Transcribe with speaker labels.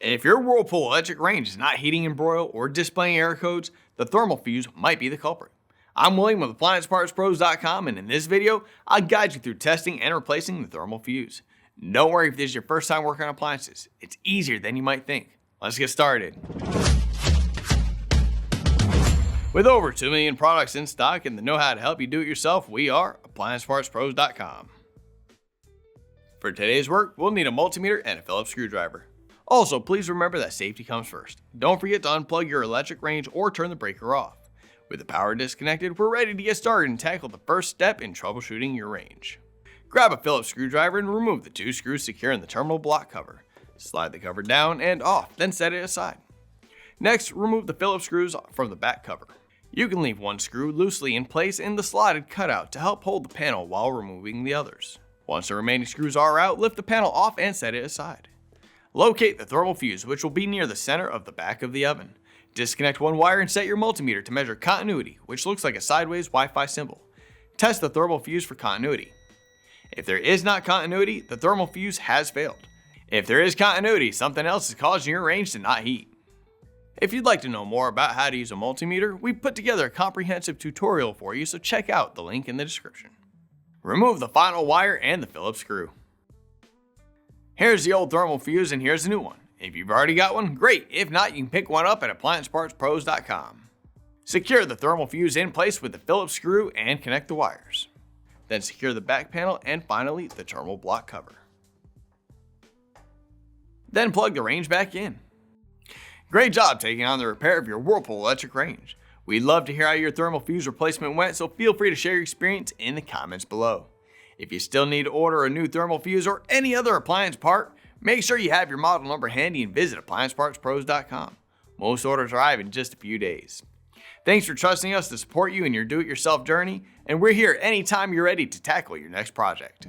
Speaker 1: If your Whirlpool electric range is not heating in broil or displaying error codes, the thermal fuse might be the culprit. I'm William with AppliancePartsPros.com, and in this video, I'll guide you through testing and replacing the thermal fuse. Don't worry if this is your first time working on appliances. It's easier than you might think. Let's get started. With over 2 million products in stock and the know-how to help you do it yourself, we are AppliancePartsPros.com. For today's work, we'll need a multimeter and a Phillips screwdriver. Also, please remember that safety comes first. Don't forget to unplug your electric range or turn the breaker off. With the power disconnected, we're ready to get started and tackle the first step in troubleshooting your range. Grab a Phillips screwdriver and remove the 2 screws securing the terminal block cover. Slide the cover down and off, then set it aside. Next, remove the Phillips screws from the back cover. You can leave one screw loosely in place in the slotted cutout to help hold the panel while removing the others. Once the remaining screws are out, lift the panel off and set it aside. Locate the thermal fuse, which will be near the center of the back of the oven. Disconnect one wire and set your multimeter to measure continuity, which looks like a sideways Wi-Fi symbol. Test the thermal fuse for continuity. If there is not continuity, the thermal fuse has failed. If there is continuity, something else is causing your range to not heat. If you'd like to know more about how to use a multimeter, we've put together a comprehensive tutorial for you, so check out the link in the description. Remove the final wire and the Phillips screw. Here's the old thermal fuse and here's the new one. If you've already got one, great. If not, you can pick one up at AppliancePartsPros.com. Secure the thermal fuse in place with the Phillips screw and connect the wires. Then secure the back panel and finally the terminal block cover. Then plug the range back in. Great job taking on the repair of your Whirlpool electric range. We'd love to hear how your thermal fuse replacement went, so feel free to share your experience in the comments below. If you still need to order a new thermal fuse or any other appliance part, make sure you have your model number handy and visit AppliancePartsPros.com. Most orders arrive in just a few days. Thanks for trusting us to support you in your do-it-yourself journey, and we're here anytime you're ready to tackle your next project.